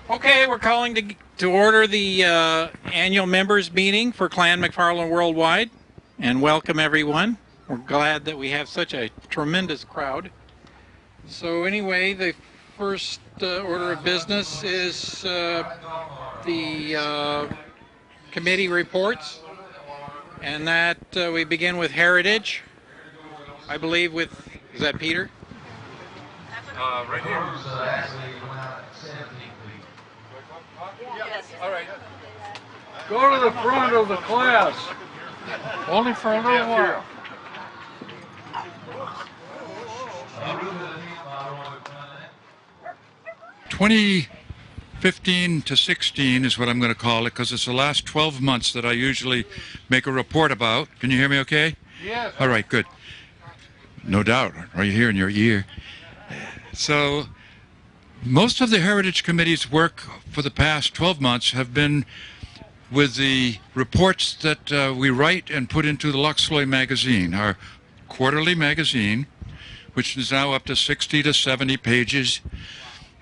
Okay, we're calling to order the annual members meeting for Clan MacFarlane Worldwide, and welcome everyone. We're glad that we have such a tremendous crowd. So anyway, the first order of business is the committee reports, and that we begin with Heritage, I believe with, is that Peter? Right here. Yes. All right. Go to the front of the class. Only for a little while. (2015 to 16 is what I'm going to call it, because it's the last 12 months that I usually make a report about. Can you hear me okay? Yes. All right, good. No doubt, right here in your ear. So most of the Heritage Committee's work for the past 12 months have been with the reports that we write and put into the Luxloy magazine, our quarterly magazine, which is now up to 60 to 70 pages.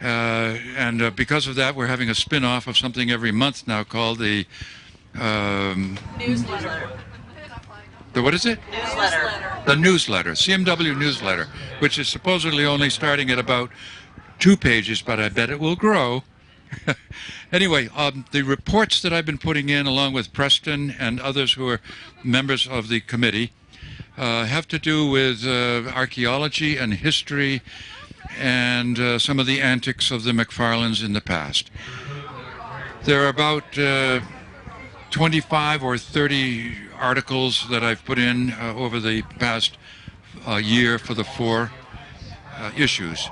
And because of that, we're having a spin-off of something every month now called the... Newsletter. The what is it? Newsletter. The newsletter, CMW newsletter, which is supposedly only starting at about 2 pages, but I bet it will grow. Anyway, the reports that I've been putting in, along with Preston and others who are members of the committee, have to do with archaeology and history and some of the antics of the MacFarlanes in the past. There are about 25 or 30 articles that I've put in over the past year for the 4 issues.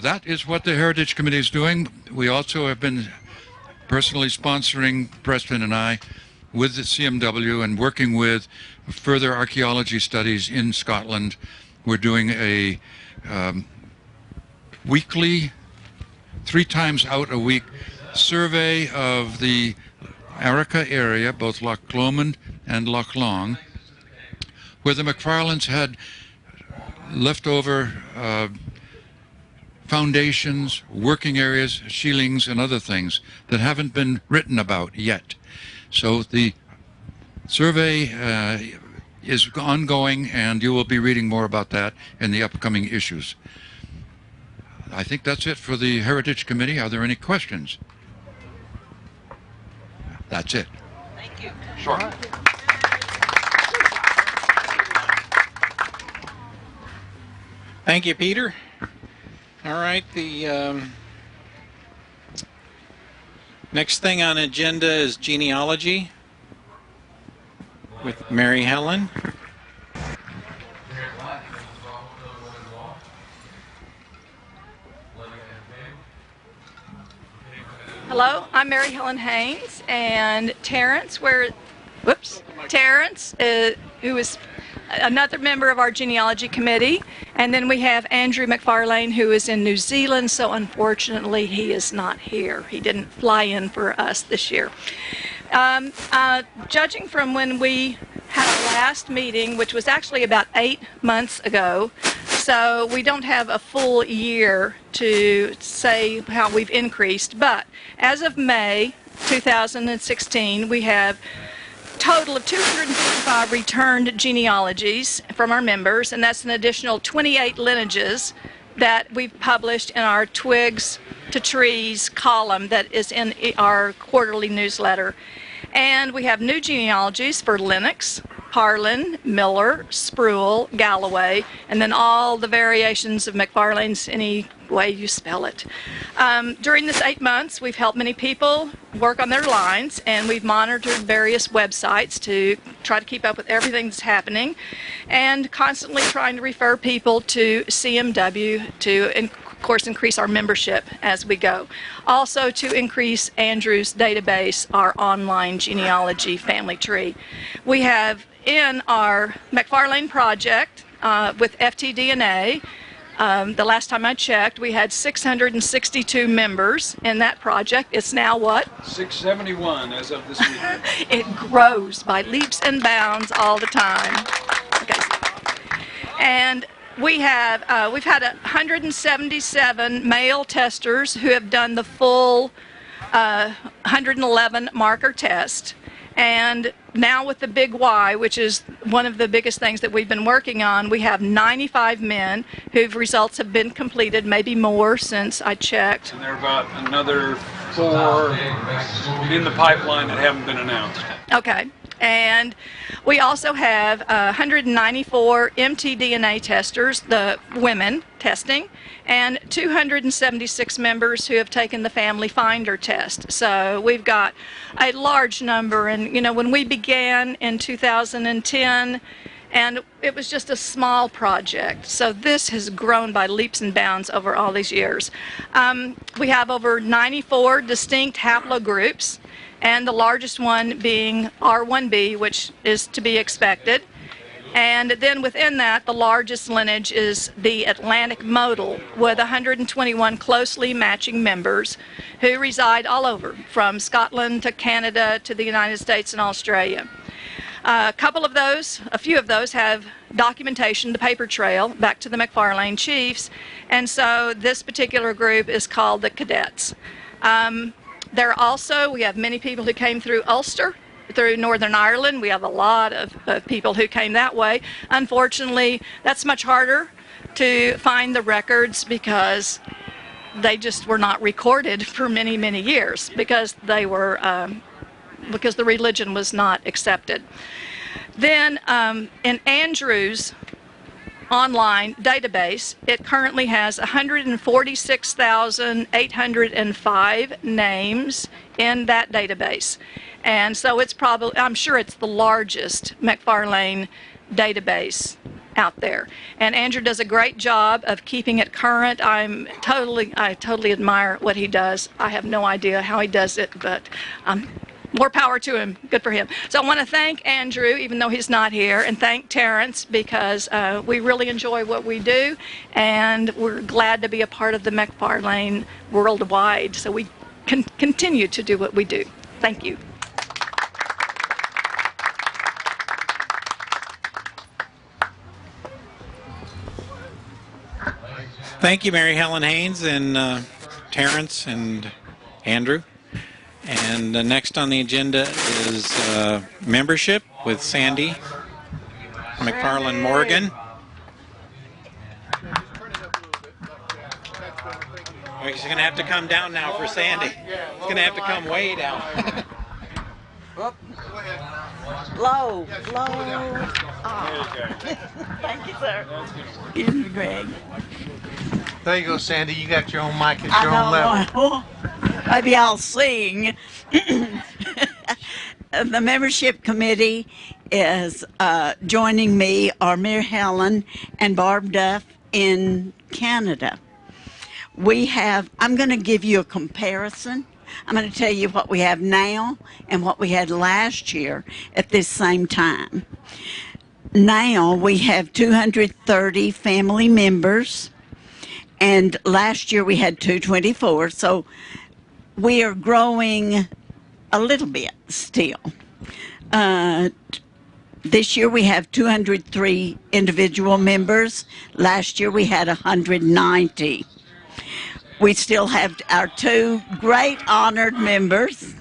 That is what the Heritage Committee is doing. We also have been personally sponsoring, Preston and I, with the CMW and working with further archaeology studies in Scotland. We're doing a weekly, 3 times out a week, survey of the Arica area, both Loch Lomond and Loch Long, where the MacFarlanes had leftover foundations, working areas, shielings, and other things that haven't been written about yet. So the survey is ongoing, and you will be reading more about that in the upcoming issues. I think that's it for the Heritage Committee. Are there any questions? That's it. Thank you. Sure. Thank you, Peter. All right, the next thing on agenda is genealogy with Mary Helen. Hello, I'm Mary Helen Haynes, and Terrence, who is another member of our genealogy committee, and then we have Andrew MacFarlane, who is in New Zealand, so unfortunately he is not here. He didn't fly in for us this year. Judging from when we had our last meeting, which was actually about 8 months ago, so we don't have a full year to say how we've increased, but as of May 2016, we have total of 255 returned genealogies from our members, and that's an additional 28 lineages that we've published in our Twigs to Trees column that is in our quarterly newsletter. And we have new genealogies for Lennox, Harlan, Miller, Spruill, Galloway, and then all the variations of MacFarlane's any way you spell it. During this 8 months, we've helped many people work on their lines, and we've monitored various websites to try to keep up with everything that's happening, and constantly trying to refer people to CMW to, of course, increase our membership as we go. Also to increase Andrew's database, our online genealogy family tree. We have in our MacFarlane project with FTDNA, the last time I checked, we had 662 members in that project. It's now what? 671 as of this week. It grows by leaps and bounds all the time. Okay. And we've had 177 male testers who have done the full 111 marker test. And now with the Big Y, which is one of the biggest things that we've been working on, we have 95 men whose results have been completed, maybe more since I checked. And there are about another 4 in the pipeline that haven't been announced. Okay. And we also have 194 mtDNA testers, the women testing, and 276 members who have taken the Family Finder test. So we've got a large number. And, you know, when we began in 2010, and it was just a small project. So this has grown by leaps and bounds over all these years. We have over 94 distinct haplogroups, and the largest one being R1b, which is to be expected. And then within that, the largest lineage is the Atlantic modal, with 121 closely matching members who reside all over, from Scotland to Canada to the United States and Australia. A few of those have documentation, the paper trail, back to the MacFarlane chiefs, and so this particular group is called the cadets. We have many people who came through Ulster, through Northern Ireland. We have a lot of people who came that way. Unfortunately, that's much harder to find the records because they just were not recorded for many, many years because they were because the religion was not accepted. Then in Andrew's online database, it currently has 146,805 names in that database. And so it's probably, I'm sure it's the largest MacFarlane database out there. And Andrew does a great job of keeping it current. I totally admire what he does. I have no idea how he does it, but more power to him. Good for him. So I want to thank Andrew, even though he's not here, and thank Terrence because we really enjoy what we do, and we're glad to be a part of the MacFarlane Worldwide. So we can continue to do what we do. Thank you. Thank you, Mary Helen Haynes and Terrence and Andrew. And next on the agenda is membership with Sandy MacFarlane Morgan. Oh, he's going to have to come down now for Sandy. He's going to have to come way down. Low. Oh. Thank you, sir. Excuse me, Greg. There you go, Sandy. You got your own mic at your own level. Maybe I'll sing. The membership committee is joining me are Mary Helen and Barb Duff in Canada. I'm going to give you a comparison. I'm going to tell you what we have now and what we had last year at this same time. Now we have 230 family members, and last year we had 224, so we are growing a little bit still. This year we have 203 individual members. Last year we had 190. We still have our 2 great honored members,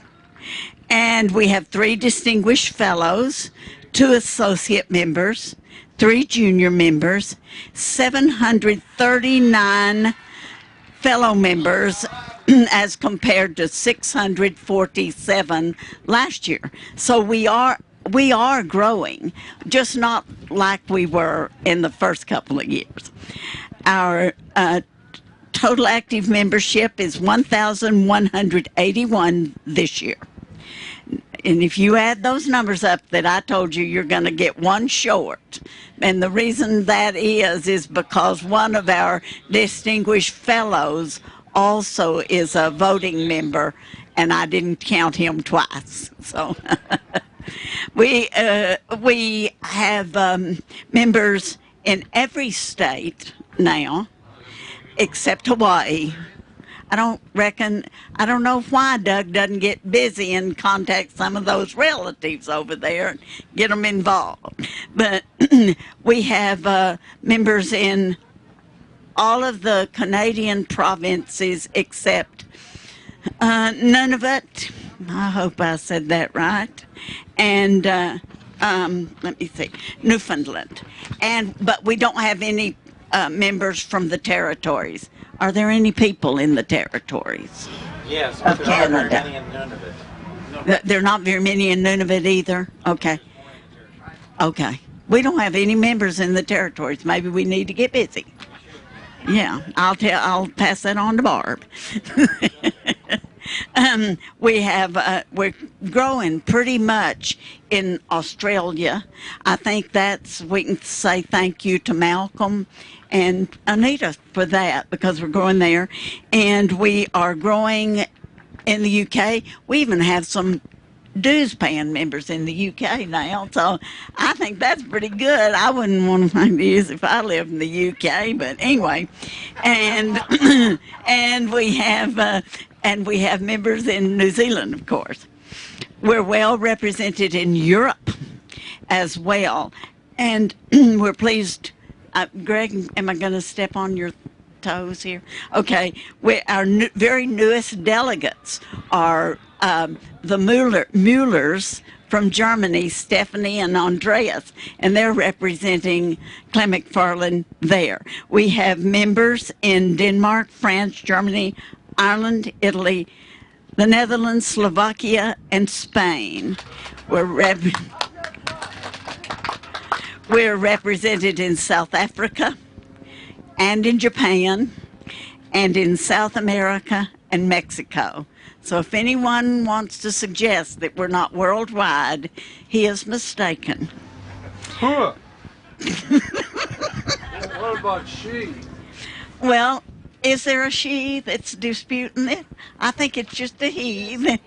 and we have 3 distinguished fellows, 2 associate members, 3 junior members, 739 fellow members as compared to 647 last year. So we are growing, just not like we were in the first couple of years. Our total active membership is 1,181 this year. And if you add those numbers up that I told you, you're going to get one short. And the reason that is because one of our distinguished fellows also is a voting member, and I didn't count him twice. So we have members in every state now, except Hawaii. I don't know why Doug doesn't get busy and contact some of those relatives over there and get them involved. But we have members in all of the Canadian provinces except Nunavut. I hope I said that right. And let me see, Newfoundland. But we don't have any members from the territories. Are there any people in the territories? Yes, Of but there are Canada. many in Nunavut. There are not very many in Nunavut either? Okay. Okay. We don't have any members in the territories. Maybe we need to get busy. Yeah, I'll pass that on to Barb. We're growing pretty much in Australia. I think we can say thank you to Malcolm and Anita for that, because we're growing there. And we are growing in the UK. We even have some dues paying members in the UK now, so I think that's pretty good. I wouldn't want to find dues if I lived in the UK, but anyway, and and we have members in New Zealand, of course. We're well represented in Europe as well, and we're pleased. Greg, am I going to step on your toes here? Okay, our very newest delegates are the Muellers from Germany, Stephanie and Andreas, and they're representing Clan MacFarlane there. We have members in Denmark, France, Germany, Ireland, Italy, the Netherlands, Slovakia, and Spain. We're represented in South Africa and in Japan and in South America and Mexico. So if anyone wants to suggest that we're not worldwide, he is mistaken. Huh. What about she? Well, is there a she that's disputing it? I think it's just a he.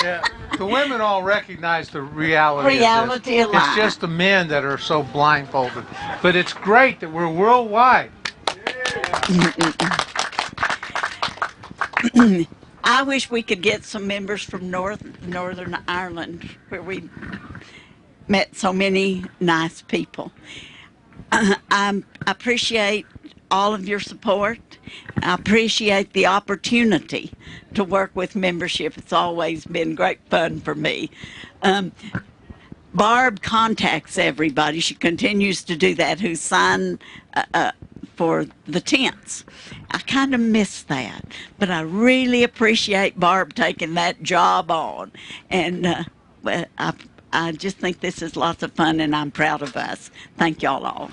Yeah, the women all recognize the reality Reality of of this. life. It's just the men that are so blindfolded. But it's great that we're worldwide. I wish we could get some members from Northern Ireland, where we met so many nice people. I appreciate all of your support. I appreciate the opportunity to work with membership. It's always been great fun for me. Barb contacts everybody. She continues to do that, who sign for the tents. I kind of miss that, but I really appreciate Barb taking that job on. And I just think this is lots of fun, and I'm proud of us. Thank y'all all.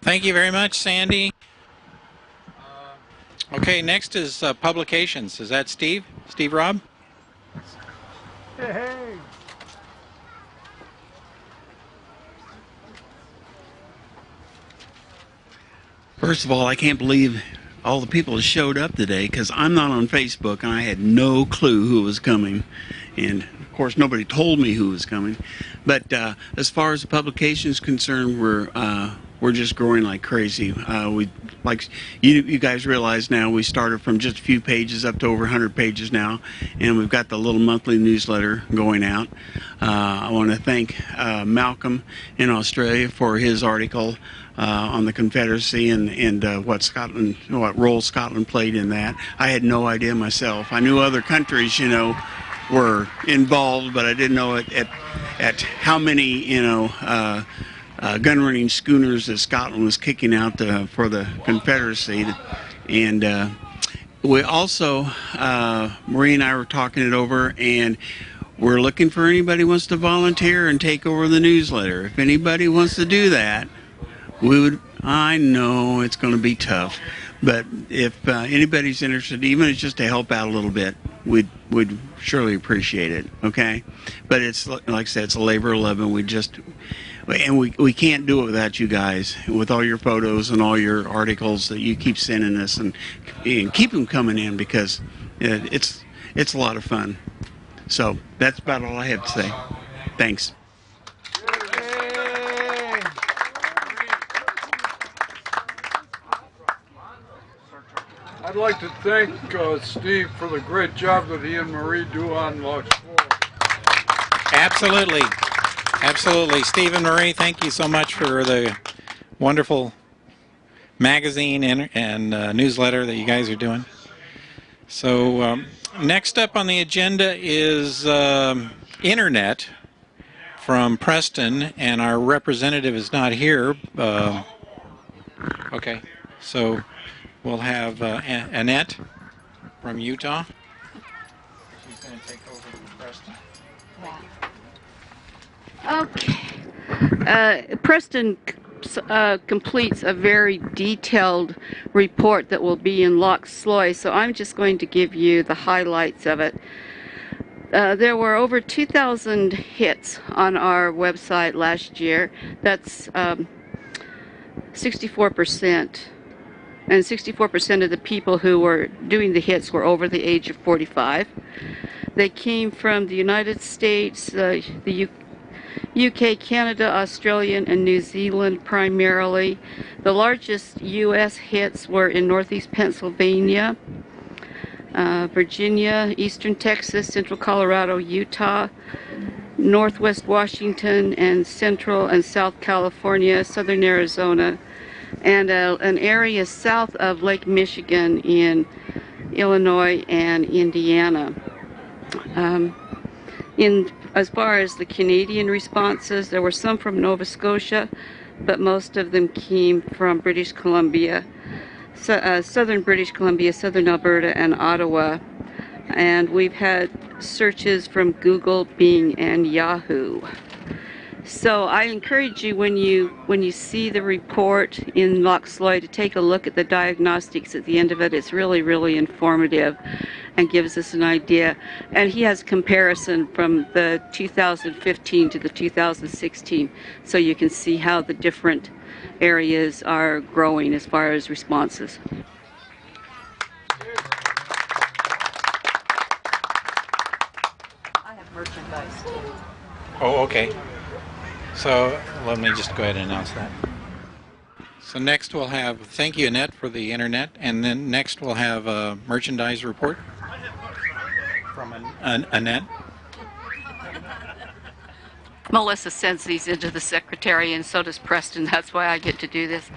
Thank you very much, Sandy. Okay, next is publications. Is that Steve? Steve Robb? Hey. First of all, I can't believe all the people that showed up today, because I'm not on Facebook and I had no clue who was coming. And of course, nobody told me who was coming. But as far as the publication is concerned, we're just growing like crazy. Like you guys realize now, we started from just a few pages up to over 100 pages now, and we've got the little monthly newsletter going out. I want to thank Malcolm in Australia for his article on the Confederacy and what role Scotland played in that. I had no idea myself. I knew other countries, were involved, but I didn't know at how many, gun-running schooners that Scotland was kicking out for the Confederacy. And we also, Marie and I were talking it over, and we're looking for anybody who wants to volunteer and take over the newsletter. If anybody wants to do that, I know it's going to be tough, but if anybody's interested, even if it's just to help out a little bit, we'd surely appreciate it, okay? But it's, like I said, it's a labor of love, and we can't do it without you guys, with all your photos and all your articles that you keep sending us, and keep them coming in, because it's a lot of fun. So that's about all I have to say. Thanks. I'd like to thank Steve for the great job that he and Marie do on Lux 4. Absolutely. Absolutely. Steve and Marie, thank you so much for the wonderful magazine and newsletter that you guys are doing. So next up on the agenda is Internet from Preston, and our representative is not here. Okay, so we'll have Annette from Utah. She's going to take over from Preston. Okay. Preston completes a very detailed report that will be in Loch Sloy, so I'm just going to give you the highlights of it. There were over 2,000 hits on our website last year. That's 64%. And 64% of the people who were doing the hits were over the age of 45. They came from the United States, the UK, Canada, Australia, and New Zealand primarily. The largest U.S. hits were in Northeast Pennsylvania, Virginia, Eastern Texas, Central Colorado, Utah, Northwest Washington, and Central and South California, Southern Arizona, and an area south of Lake Michigan in Illinois and Indiana. As far as the Canadian responses, there were some from Nova Scotia, but most of them came from British Columbia, southern British Columbia, southern Alberta, and Ottawa. And we've had searches from Google, Bing, and Yahoo. So I encourage you, when you see the report in Loch Sloy, to take a look at the diagnostics at the end of it. It's really, really informative and gives us an idea. And he has comparison from the 2015 to the 2016, so you can see how the different areas are growing as far as responses. I have merchandise too. Oh, okay. So let me just go ahead and announce that. So next we'll have, thank you Annette for the internet, and then next we'll have a merchandise report from Annette. Melissa sends these into the secretary, and so does Preston. That's why I get to do this.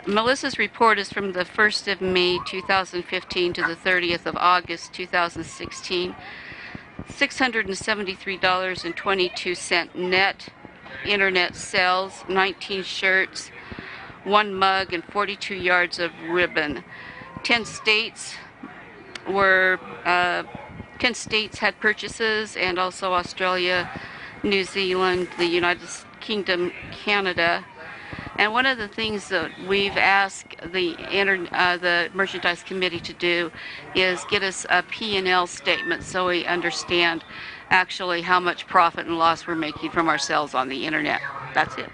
Melissa's report is from the 1st of May 2015 to the 30th of August 2016. $673.22 net internet sales, 19 shirts, 1 mug, and 42 yards of ribbon. 10 states had purchases, and also Australia, New Zealand, the United Kingdom, Canada. And one of the things that we've asked the merchandise committee to do is get us a P&L statement so we understand actually how much profit and loss we're making from our sales on the internet. That's it.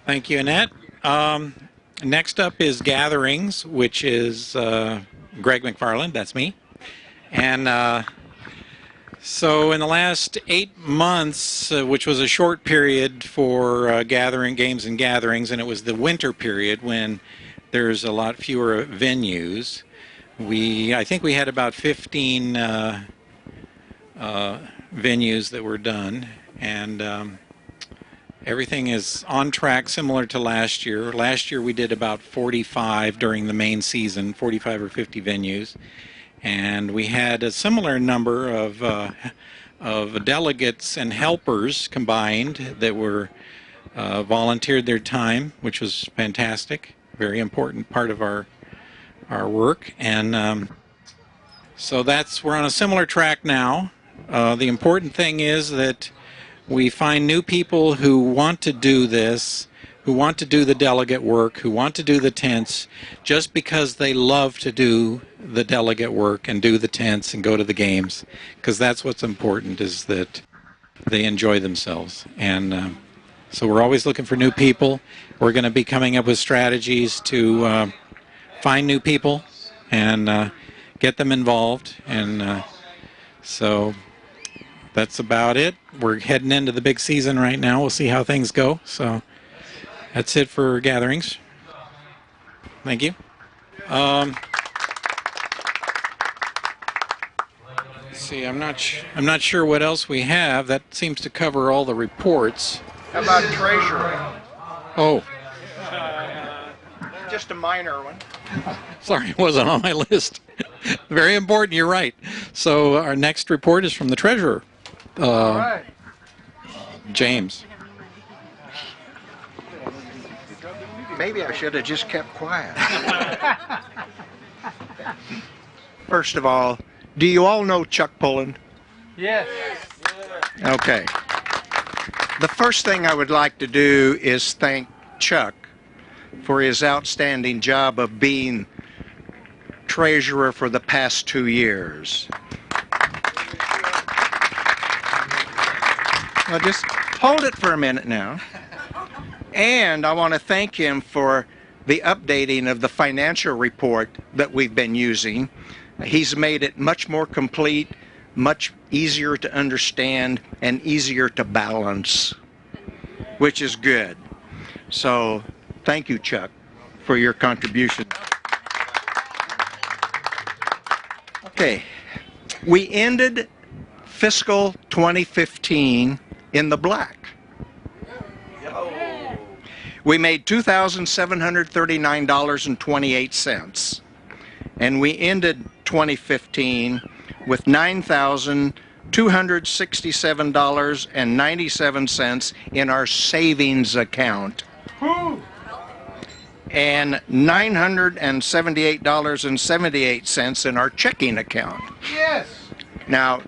Thank you, Annette. Next up is gatherings, which is Greg MacFarlane, that's me. And so in the last 8 months, which was a short period for gathering games and gatherings, and it was the winter period when there's a lot fewer venues, I think we had about 15 venues that were done, and everything is on track, similar to last year. Last year we did about 45 during the main season, 45 or 50 venues. And we had a similar number of delegates and helpers combined that were volunteered their time, which was fantastic. Very important part of our work. And so we're on a similar track now. The important thing is that we find new people who want to do this, who want to do the delegate work, who want to do the tents, just because they love to do the delegate work and do the tents and go to the games, because that's what's important, is that they enjoy themselves. And so we're always looking for new people. We're going to be coming up with strategies to find new people and get them involved. And so that's about it. We're heading into the big season right now. We'll see how things go. So that's it for gatherings. Thank you. Let's see, I'm not sure what else we have. That seems to cover all the reports. How about treasury? Oh, Just a minor one. sorry, it wasn't on my list. Very important, you're right. So our next report is from the treasurer, All right. James. Maybe I should have just kept quiet. First of all, do you all know Chuck Pullen? Yes. Okay. The first thing I would like to do is thank Chuck for his outstanding job of being treasurer for the past 2 years. Well, just hold it for a minute now. And I want to thank him for the updating of the financial report that we've been using. He's made it much more complete, much easier to understand, and easier to balance, which is good. So thank you, Chuck, for your contribution. Okay, we ended fiscal 2015 in the black. We made $2,739.28, and we ended 2015 with $9,267.97 in our savings account, and $978.78 in our checking account. Yes. Now,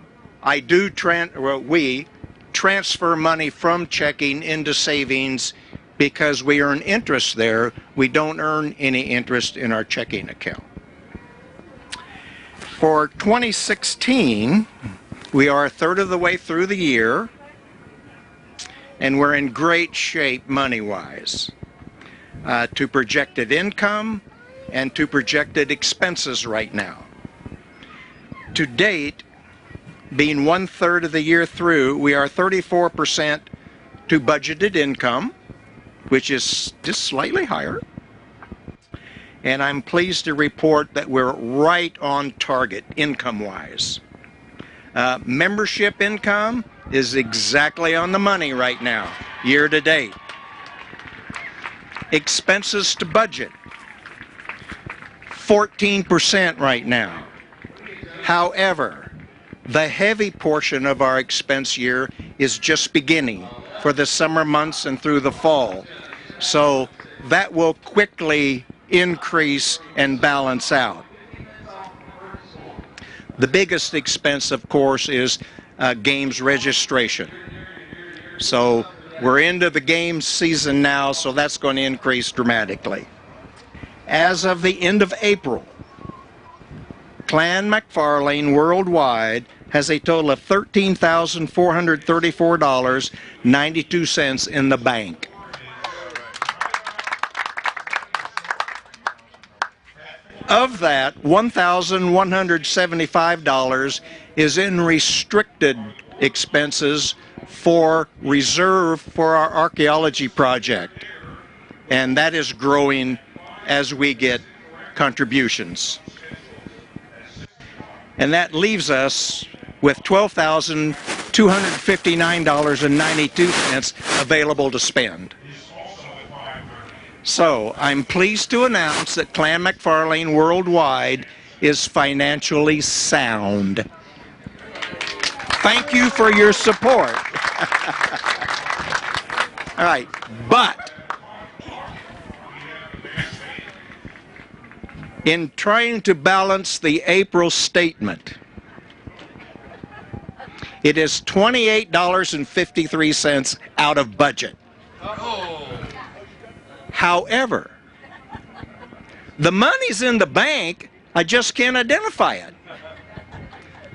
we transfer money from checking into savings because we earn interest there. We don't earn any interest in our checking account. For 2016, we are a third of the way through the year, and we're in great shape money-wise to projected income and to projected expenses right now. To date, being 1/3 of the year through, we are 34% to budgeted income, which is just slightly higher. And I'm pleased to report that we're right on target income-wise. Membership income is exactly on the money right now, year to date. Expenses to budget, 14% right now. However, the heavy portion of our expense year is just beginning for the summer months and through the fall. So that will quickly increase and balance out. The biggest expense, of course, is games registration. So we're into the game season now, so that's going to increase dramatically. As of the end of April, Clan MacFarlane Worldwide has a total of $13,434.92 in the bank. Of that, $1,175 is in restricted expenses for reserve for our archaeology project. And that is growing as we get contributions. And that leaves us with $12,259.92 available to spend. So I'm pleased to announce that Clan MacFarlane Worldwide is financially sound. Thank you for your support. All right, but in trying to balance the April statement, it is $28.53 out of budget. However, the money's in the bank, I just can't identify it.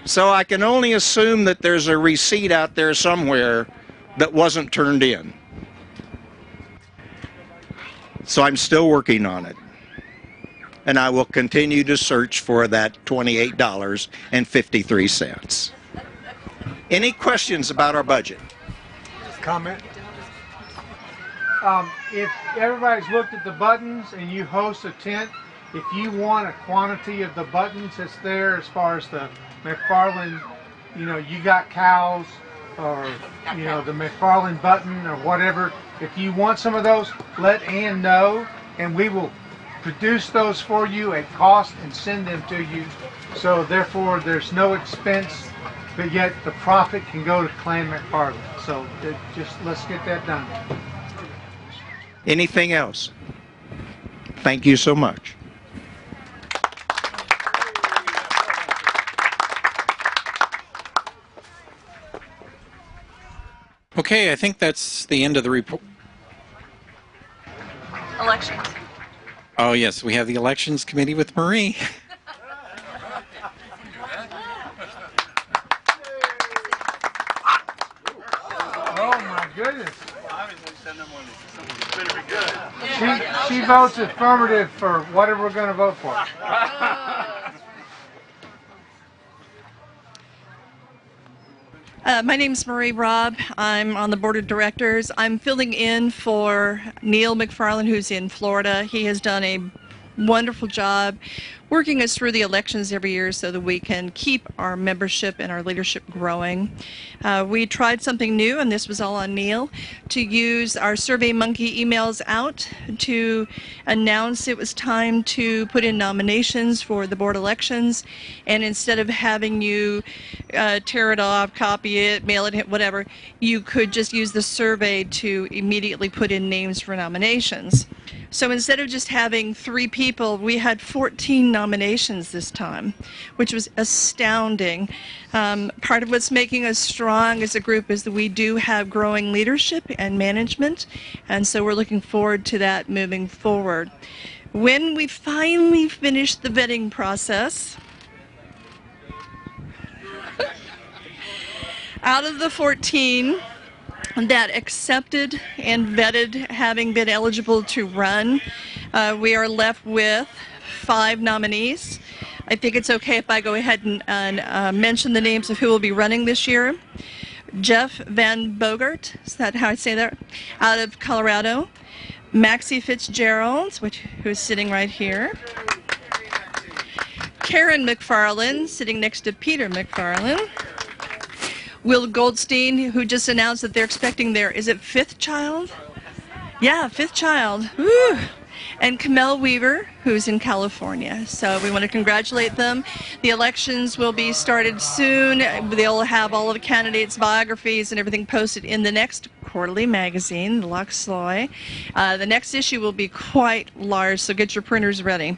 So I can only assume that there's a receipt out there somewhere that wasn't turned in. So I'm still working on it. and I will continue to search for that $28.53. Any questions about our budget? Comment? If everybody's looked at the buttons and you host a tent, if you want a quantity of the buttons that's there as far as the MacFarlane, you got cows, or the MacFarlane button or whatever, if you want some of those, let Ann know and we will produce those for you at cost and send them to you. So therefore there's no expense, but yet the profit can go to Clan MacFarlane. So just let's get that done. Anything else? Thank you so much. Okay, I think that's the end of the report. Elections. Oh, yes, we have the Elections Committee with Marie. Oh my goodness. She votes affirmative for whatever we're going to vote for. My name's Marie Robb. I'm on the board of directors. I'm filling in for Neil MacFarlane, who's in Florida. He has done a wonderful job working us through the elections every year so that we can keep our membership and our leadership growing. We tried something new, and this was all on Neil, to use our SurveyMonkey emails out to announce it was time to put in nominations for the board elections, and instead of having you tear it off, copy it, mail it, whatever, you could just use the survey to immediately put in names for nominations. So instead of just having 3 people, we had 14 nominations this time, which was astounding. Part of what's making us strong as a group is that we do have growing leadership and management, and so we're looking forward to that moving forward. When we finally finish the vetting process, out of the 14 that accepted and vetted having been eligible to run, we are left with 5 nominees. I think it's okay if I go ahead and mention the names of who will be running this year. Jeff Van Bogert, is that how I say that? Out of Colorado. Maxie Fitzgerald, who's sitting right here. Karen MacFarlane, sitting next to Peter MacFarlane. Will Goldstein, who just announced that they're expecting their, is it 5th child? Yeah, 5th child. Woo! And Kamel Weaver, who's in California. So we want to congratulate them. The elections will be started soon. They'll have all of the candidates' biographies and everything posted in the next quarterly magazine, the Loxloy. The next issue will be quite large, so get your printers ready.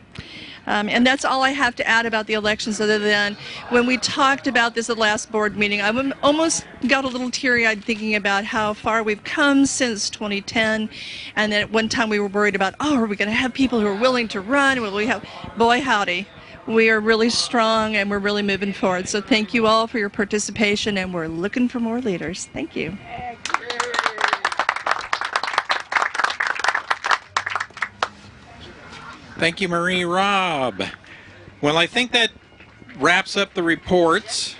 And that's all I have to add about the elections, other than when we talked about this at the last board meeting, I almost got a little teary-eyed thinking about how far we've come since 2010. And then at one time we were worried about, oh, are we going to have people who are willing to run? Will we have? Boy, howdy. We are really strong and we're really moving forward. So thank you all for your participation, and we're looking for more leaders. Thank you. Thank you, Marie Robb. Well, I think that wraps up the reports.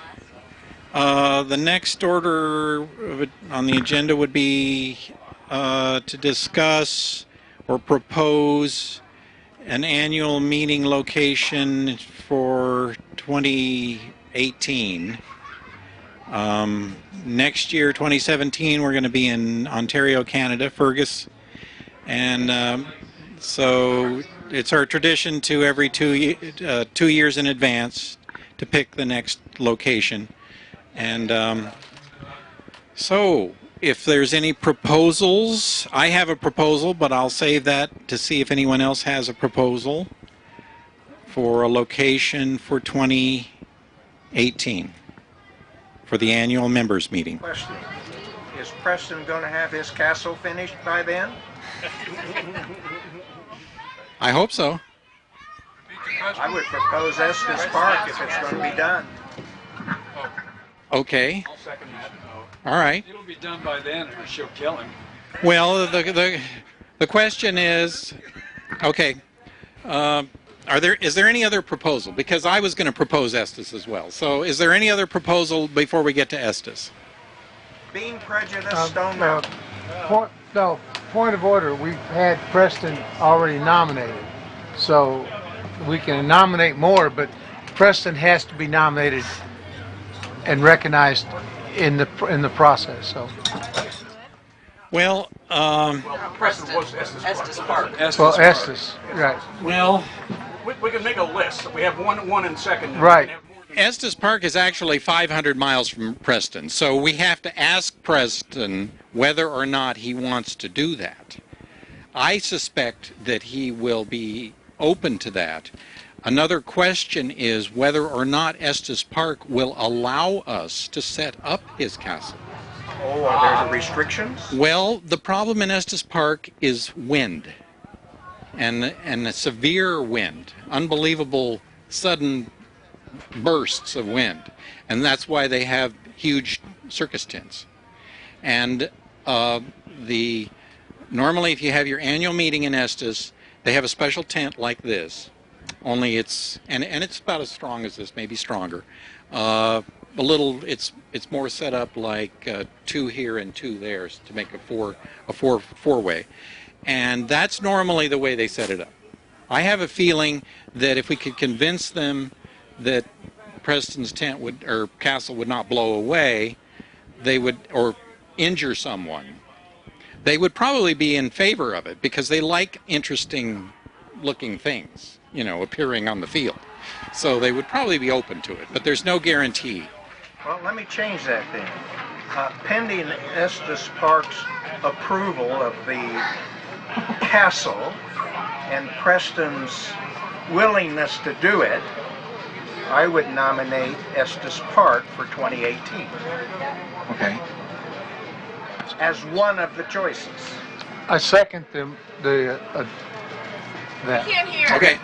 The next order on the agenda would be to discuss or propose an annual meeting location for 2018. Next year, 2017, we're going to be in Ontario, Canada, Fergus. And so it's our tradition to every 2 years in advance to pick the next location. And so if there's any proposals, I have a proposal, but I'll save that to see if anyone else has a proposal for a location for 2018 for the annual members meeting. Question: is Preston going to have his castle finished by then? I hope so. I would propose Estes Park if it's going to be done. Okay. I'll second that. All right. It'll be done by then, or she'll kill him. Well, the question is, okay, is there any other proposal? Because I was going to propose Estes as well. So is there any other proposal before we get to Estes? Being prejudiced, Stone Mountain. Point of order. We've had Preston already nominated, so we can nominate more, but Preston has to be nominated and recognized in the process. So. Well, Preston was Estes Park. Estes, right. Well, we can make a list. We have one and second. Right. Estes Park is actually 500 miles from Preston, so we have to ask Preston whether or not he wants to do that. I suspect that he will be open to that. Another question is whether or not Estes Park will allow us to set up his castle. Oh, are there restrictions? Well, the problem in Estes Park is wind, and a severe wind, unbelievable sudden bursts of wind, and that's why they have huge circus tents. And normally if you have your annual meeting in Estes, they have a special tent like this, only it's about as strong as this, maybe stronger. It's more set up like 2 here and 2 there to make a four-way, and that's normally the way they set it up. I have a feeling that if we could convince them that Preston's tent or castle would not blow away, they would, or injure someone, they would probably be in favor of it because they like interesting looking things, appearing on the field. So they would probably be open to it, but there's no guarantee. Well, let me change that then. Pending Estes Park's approval of the castle and Preston's willingness to do it, I would nominate Estes Park for 2018. Okay. As one of the choices. I second that. Can't hear. Okay.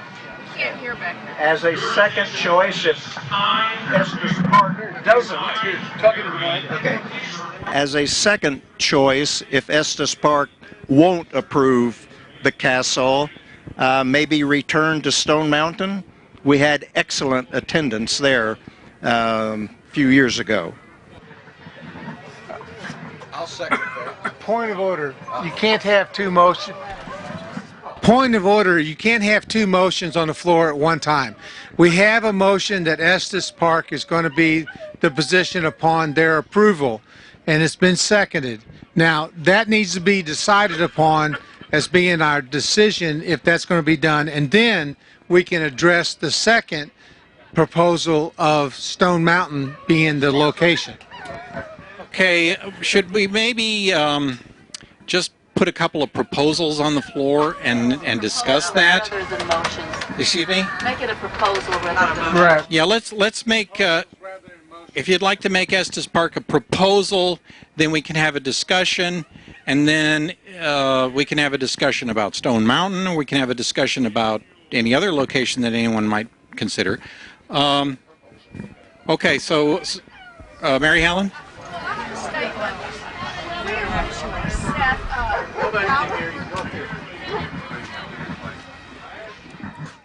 Can't hear back there. As a second choice, if Estes Park doesn't. Okay. As a second choice, if Estes Park won't approve the castle, maybe return to Stone Mountain. We had excellent attendance there a few years ago. I'll second that. Point of order. You can't have 2 motions. Point of order. You can't have 2 motions on the floor at one time. We have a motion that Estes Park is going to be the position upon their approval, and it's been seconded. Now, that needs to be decided upon as being our decision if that's going to be done, and then we can address the second proposal of Stone Mountain being the location. Okay, should we maybe just put a couple of proposals on the floor and discuss that? Rather than motions. Excuse me? Make it a proposal rather than Right. Yeah, let's make, if you'd like to make Estes Park a proposal, then we can have a discussion, and then we can have a discussion about Stone Mountain, or we can have a discussion about any other location that anyone might consider. Okay, so Mary Helen?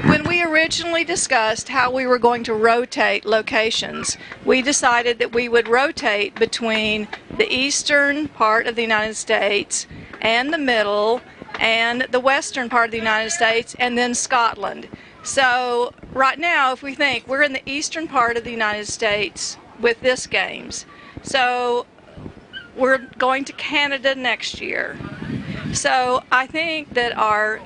When we originally discussed how we were going to rotate locations, we decided that we would rotate between the eastern part of the United States and the middle and the western part of the United States and then Scotland. So right now, if we think we're in the eastern part of the United States with this games, so we're going to Canada next year. So I think that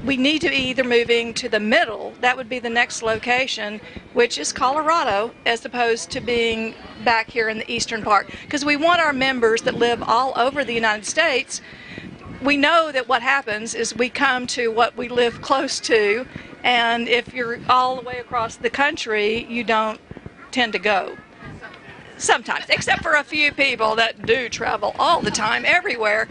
we need to be either moving to the middle, that would be the next location, which is Colorado, as opposed to being back here in the eastern part. Because we want our members that live all over the United States. We know that what happens is we come to what we live close to, and if you're all the way across the country, you don't tend to go. Sometimes, except for a few people that do travel all the time, everywhere.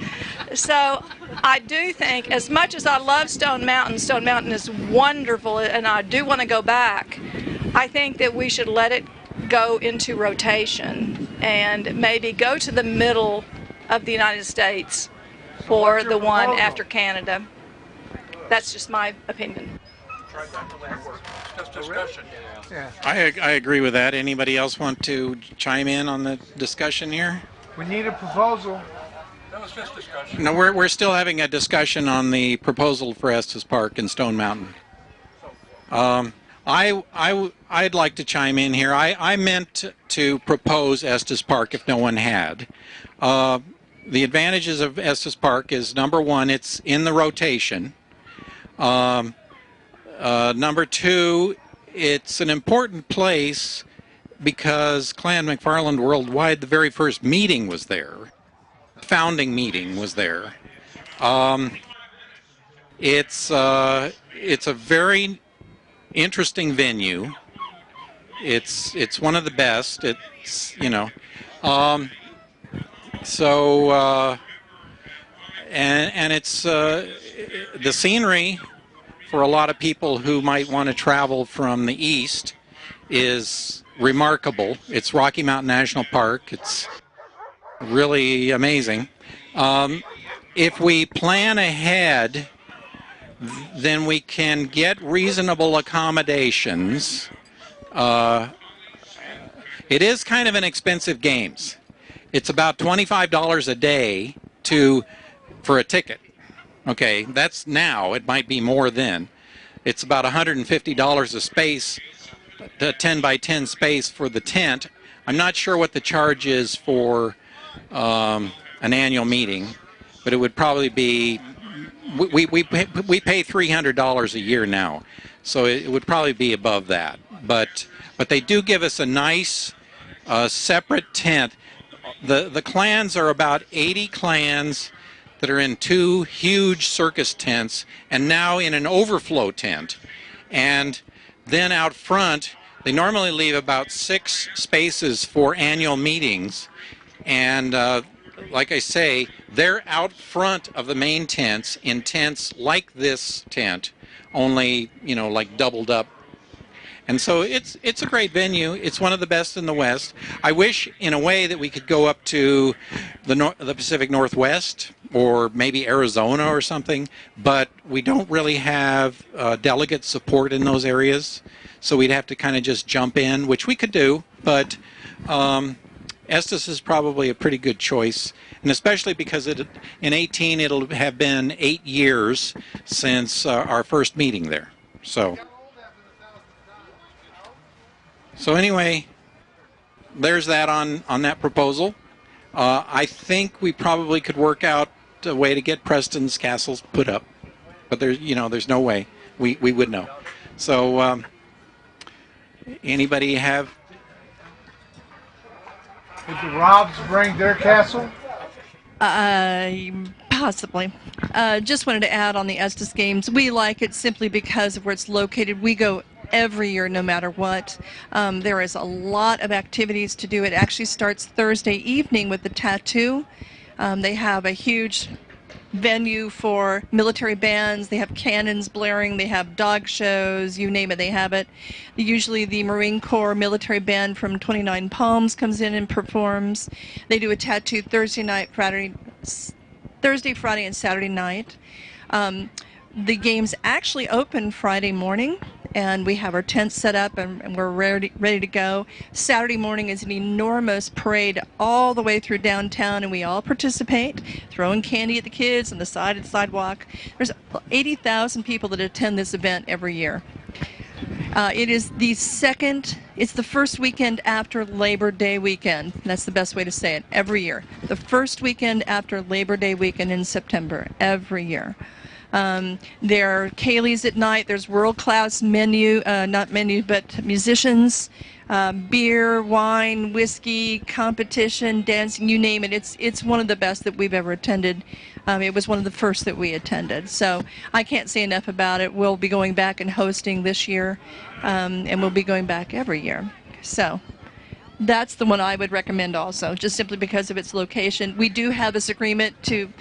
So I do think, as much as I love Stone Mountain is wonderful, and I do want to go back, I think that we should let it go into rotation and maybe go to the middle of the United States for the one after Canada. That's just my opinion. right? That's the way it works. It's just discussion. Yeah. I agree with that. Anybody else want to chime in on the discussion here? We need a proposal. That was just discussion. No, we're still having a discussion on the proposal for Estes Park and Stone Mountain. I'd like to chime in here. I meant to propose Estes Park if no one had. The advantages of Estes Park is, number one, it's in the rotation. Number two, it's an important place because Clan MacFarlane Worldwide, the very first meeting was there. Founding meeting was there. It's a very interesting venue. It's one of the best. It's, you know, and it's the scenery for a lot of people who might want to travel from the east is remarkable. It's Rocky Mountain National Park. It's really amazing. If we plan ahead, then we can get reasonable accommodations. It is kind of an expensive games. It's about $25 a day for a ticket. Okay, that's now. It might be more then. It's about $150 a space, a 10 by 10 space for the tent. I'm not sure what the charge is for an annual meeting, but it would probably be, we pay $300 a year now, so it would probably be above that. But they do give us a nice separate tent. The clans are about 80 clans that are in 2 huge circus tents and now in an overflow tent. And then out front, they normally leave about 6 spaces for annual meetings. And like I say, they're out front of the main tents in tents like this tent, only, you know, like doubled up. And so it's a great venue. It's one of the best in the West. I wish, in a way, that we could go up to the Pacific Northwest or maybe Arizona or something, but we don't really have delegate support in those areas, so we'd have to kind of just jump in, which we could do, but Estes is probably a pretty good choice, and especially because in 18 it'll have been 8 years since our first meeting there. So anyway, there's that on that proposal. I think we probably could work out a way to get Preston's castles put up, but there's no way we would know. So anybody have? Did the Robs bring their castle? Possibly. Just wanted to add on the Estes Games. We like it simply because of where it's located. We go every year, no matter what. There is a lot of activities to do. It actually starts Thursday evening with the tattoo. They have a huge venue for military bands. They have cannons blaring. They have dog shows. You name it, they have it. Usually the Marine Corps military band from 29 Palms comes in and performs. They do a tattoo Thursday, Friday, and Saturday night. The games actually open Friday morning, and we have our tents set up and we're ready to go. Saturday morning is an enormous parade all the way through downtown, and we all participate, throwing candy at the kids on the side of the sidewalk. There's 80,000 people that attend this event every year. It's the first weekend after Labor Day weekend. That's the best way to say it, every year. The first weekend after Labor Day weekend in September, every year. There are Kayleys at night. There's world-class musicians, beer, wine, whiskey, competition, dancing, you name it. It's one of the best that we've ever attended. It was one of the first that we attended. So I can't say enough about it. We'll be going back and hosting this year, and we'll be going back every year. So that's the one I would recommend also, just simply because of its location. We do have this agreement to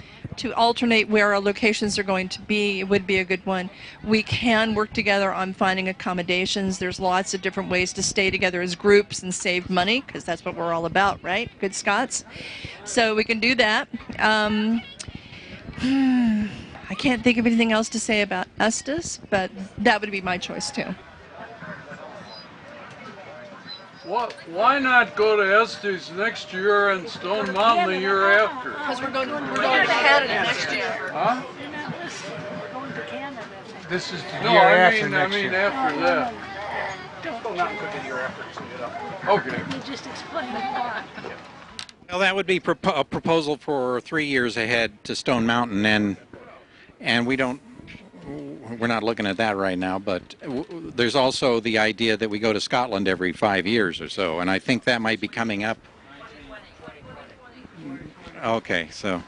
alternate where our locations are going to be. It would be a good one. We can work together on finding accommodations. There's lots of different ways to stay together as groups and save money, because that's what we're all about, right? Good Scots. So we can do that. I can't think of anything else to say about Estes, but that would be my choice too. Why not go to Estes next year and Stone Mountain the year after? Because we're going to Canada next year. Huh? This is the No, year I after mean next year. after that. Stone Mountain could be the year after. Speed it up. Okay. You just explained why. Well, that would be a proposal for 3 years ahead to Stone Mountain, and we're not looking at that right now, but there's also the idea that we go to Scotland every 5 years or so, and I think that might be coming up. Okay, so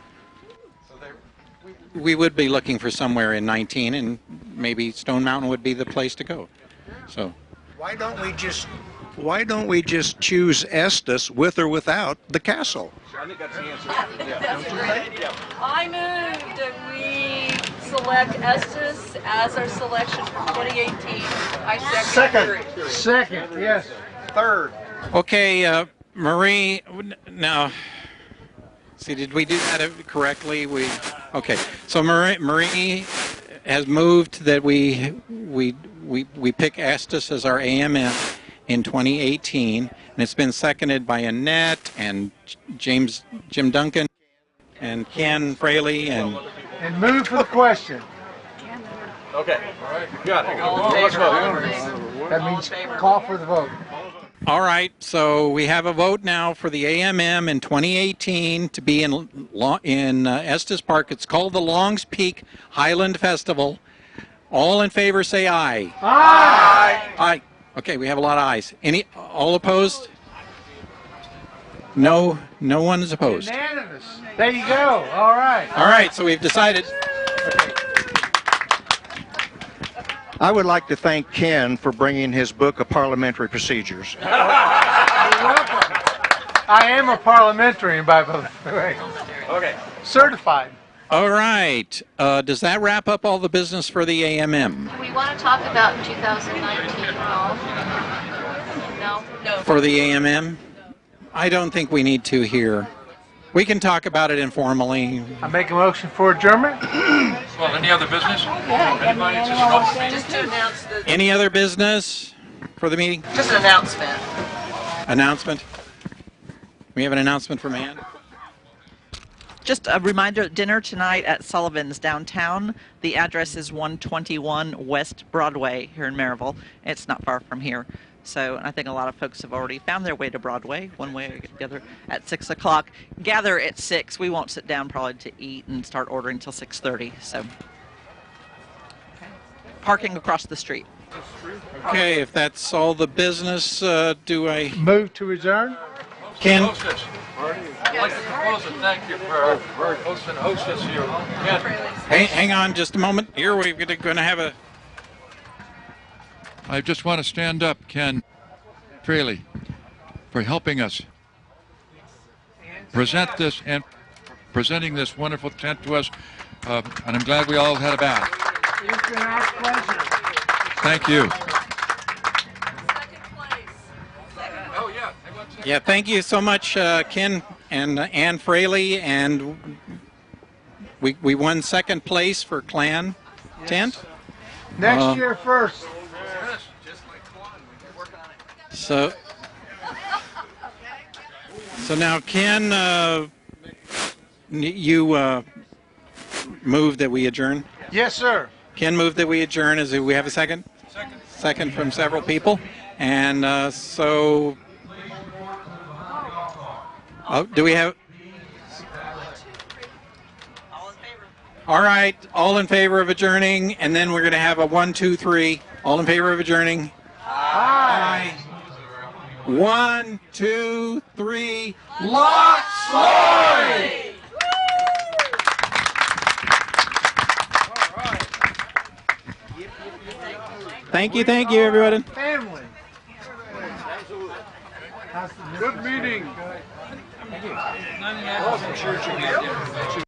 we would be looking for somewhere in 19, and maybe Stone Mountain would be the place to go. So Why don't we just choose Estes with or without the castle? I think that's the answer. I move that we select Estes as our selection for 2018. I second. Second, yes. Third. okay, Marie. Now, see, did we do that correctly? Okay. So Marie has moved that we pick Estes as our AMM in 2018, and it's been seconded by Annette and Jim Duncan and Ken Fraley and move for the question. Okay. All right. Got it. Let's vote. That means call for the vote. All right, so we have a vote now for the AMM in 2018 to be in Estes Park. It's called the Longs Peak Highland Festival. All in favor say aye. Aye. Aye. Okay, we have a lot of ayes. All opposed? No one is opposed. Unanimous. There you go. All right. All right, so we've decided. I would like to thank Ken for bringing his book of parliamentary procedures. You're welcome. I am a parliamentarian, by the way. Okay. Certified. All right. Does that wrap up all the business for the AMM? We want to talk about 2019 No? No. For the AMM? I don't think we need to here. We can talk about it informally. I make a motion for adjournment. Well, any other business? Just to announce the... Any other business for the meeting? Just an announcement. Announcement? We have an announcement from Ann. Just a reminder, dinner tonight at Sullivan's downtown. The address is 121 West Broadway here in Maryville. It's not far from here. So I think a lot of folks have already found their way to Broadway, one way or the other, at 6 o'clock. Gather at 6. We won't sit down probably to eat and start ordering until 6:30. So parking across the street. Okay, if that's all the business, do I... Move to adjourn? Ken? I'd like to propose a thank you for hosting us here. Hang on just a moment. Here we're going to have a... I just want to stand up, Ken Fraley, for helping us present this and presenting this wonderful tent to us, and I'm glad we all had a bath. It's been our pleasure. Thank you. Yeah, thank you so much, Ken and Ann Fraley, and we won second place for Clan tent. Next year first. So now, Ken, you moved that we adjourn? Yes, sir. Ken moved that we adjourn. Is it, we have a second? Second from several people. And so, do we have? All right, all in favor of adjourning, and then we're going to have a 1, 2, 3. All in favor of adjourning? Aye. 1, 2, 3. Lock Sloy! Thank you, everybody. Family. Good meeting. Thank you.